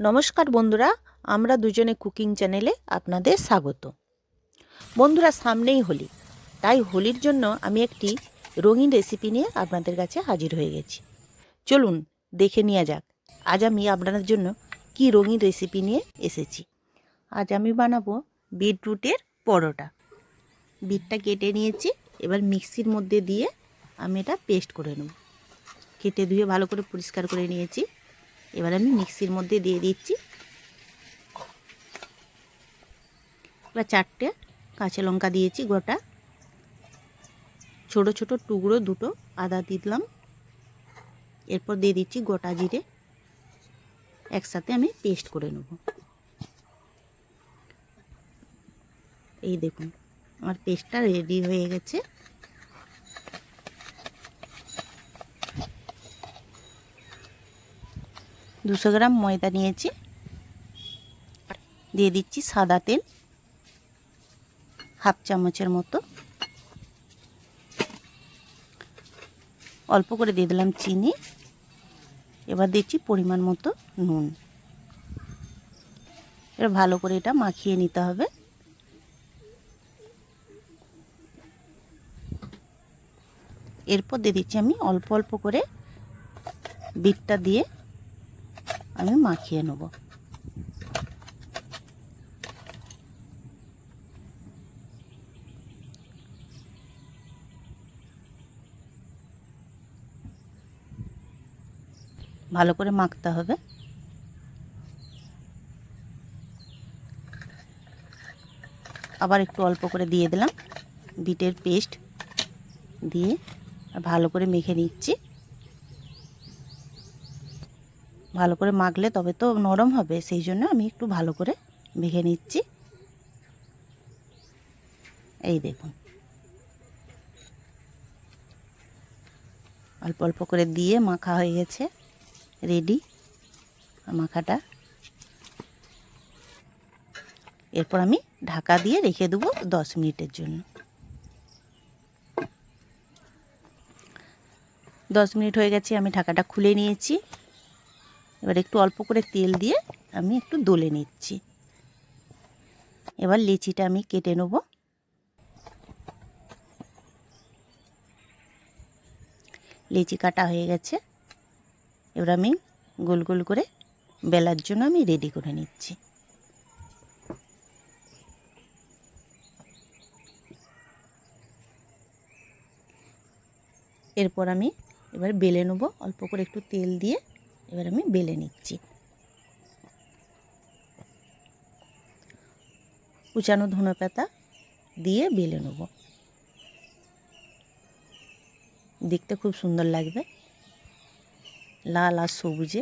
নমস্কার বন্ধুরা, আমরা দুজনে কুকিং চ্যানেলে আপনাদের স্বাগত। বন্ধুরা, সামনেই হোলি, তাই হোলির জন্য আমি একটি রঙিন রেসিপি নিয়ে আপনাদের কাছে হাজির হয়ে গেছি। চলুন দেখে নেওয়া যাক আজ আমি আপনাদের জন্য কি রঙিন রেসিপি নিয়ে এসেছি। আজ আমি বানাবো বিটরুটের পরোটা। বিটটা কেটে নিয়েছি, এবার মিক্সির মধ্যে দিয়ে আমি এটা পেস্ট করে নেব। কেটে ধুয়ে ভালো করে পরিষ্কার করে নিয়েছি। এবার আমি মিক্সির মধ্যে দিয়ে দিচ্ছি। এবার 4টে কাঁচা লঙ্কা দিয়েছি গোটা, ছোট ছোট টুকরো 2টো আদা দিলাম, এরপর দিয়ে দিচ্ছি গোটা জিরে। একসাথে আমি পেস্ট করে নেব। এই দেখুন আমার পেস্টটা রেডি হয়ে গেছে। দুশো গ্রাম ময়দা নিয়েছি, দিয়ে দিচ্ছি সাদা তেল হাফ চামচের মতো, অল্প করে দিয়ে দিলাম চিনি। এবার দিচ্ছি পরিমাণ মতো নুন। এবার ভালো করে এটা মাখিয়ে নিতে হবে। এরপর দিয়ে দিচ্ছি আমি অল্প অল্প করে বিটটা দিয়ে আমি মাখিয়ে নেব। ভালো করে মাখতে হবে। আবার একটু অল্প করে দিয়ে দিলাম বিটের পেস্ট, দিয়ে ভালো করে মেখে নিচ্ছি। ভালো করে মাখলে তবে তো নরম হবে, সেই জন্য আমি একটু ভালো করে মেখে নিচ্ছি। এই দেখুন অল্প অল্প করে দিয়ে মাখা হয়ে গেছে, রেডি মাখাটা। এরপর আমি ঢাকা দিয়ে রেখে দেবো 10 মিনিটের জন্য। 10 মিনিট হয়ে গেছে, আমি ঢাকাটা খুলে নিয়েছি। এবার একটু অল্প করে তেল দিয়ে আমি একটু দলে নিচ্ছি। এবার লিচিটা আমি কেটে নেব। লিচি কাটা হয়ে গেছে, এবার আমি গোল গোল করে বেলার জন্য আমি রেডি করে নিচ্ছি। এরপর আমি এবার বেলে নেব, অল্প করে একটু তেল দিয়ে এবার আমি বেলে নিচ্ছি। কুচানো ধনেপাতা দিয়ে বেলে নেব, দেখতে খুব সুন্দর লাগবে। লাল আর সবুজে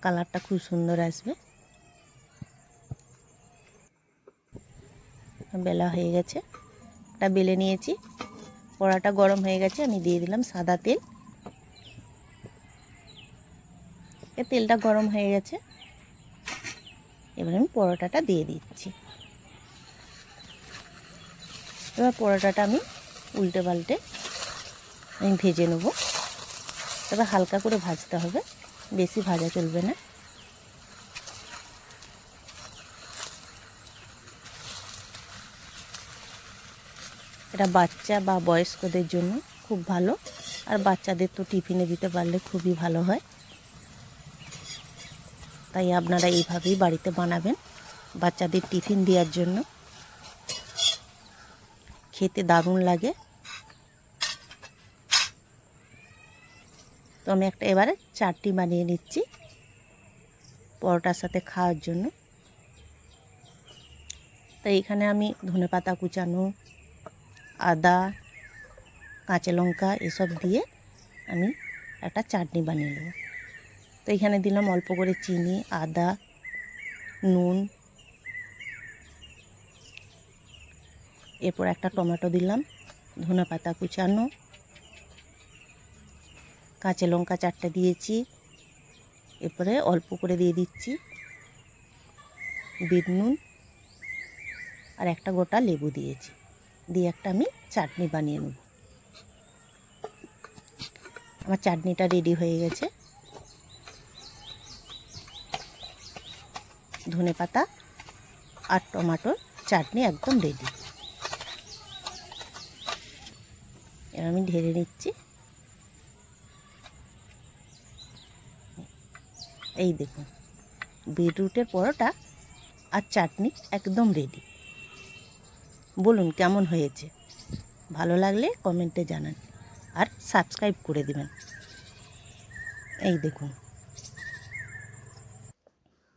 কালারটা খুব সুন্দর আসবে। বেলা হয়ে গেছে, এটা বেলে নিয়েছি। কড়াটা গরম হয়ে গেছে, আমি দিয়ে দিলাম সাদা তেল। তেলটা গরম হয়ে গেছে, এবার আমি পরোটাটা দিয়ে দিচ্ছি। এবার পরোটাটা আমি উল্টে পাল্টে আমি ভেজে নেব। তবে হালকা করে ভাজতে হবে, বেশি ভাজা চলবে না। এটা বাচ্চা বা বয়স্কদের জন্য খুব ভালো, আর বাচ্চাদের তো টিফিনে দিতে পারলে খুবই ভালো হয়। তাই আপনারা এইভাবেই বাড়িতে বানাবেন বাচ্চাদের টিফিন দেওয়ার জন্য। খেতে দারুণ লাগে। তো আমি একটা এবারে চাটনি বানিয়ে নিচ্ছি পরোটার সাথে খাওয়ার জন্য। তাই এখানে আমি ধনেপাতা কুচানো, আদা, কাঁচা লঙ্কা এসব দিয়ে আমি একটা চাটনি বানিয়ে নেব। তো এখানে দিলাম অল্প করে চিনি, আদা, নুন, এরপর একটা টমেটো দিলাম, ধনেপাতা কুচানো, কাঁচা লঙ্কা 4টে দিয়েছি। এরপরে অল্প করে দিয়ে দিচ্ছি বিট নুন, আর একটা গোটা লেবু দিয়েছি, দিয়ে একটা আমি চাটনি বানিয়ে নেব। আমার চাটনিটা রেডি হয়ে গেছে। ধনেপাতা আর টমেটোর চাটনি একদম রেডি। এবার আমি ঢেলে নিচ্ছি। এই দেখুন, বিটরুটের পরোটা আর চাটনি একদম রেডি। বলুন কেমন হয়েছে? ভালো লাগলে কমেন্টে জানান আর সাবস্ক্রাইব করে দেবেন। এই দেখুন।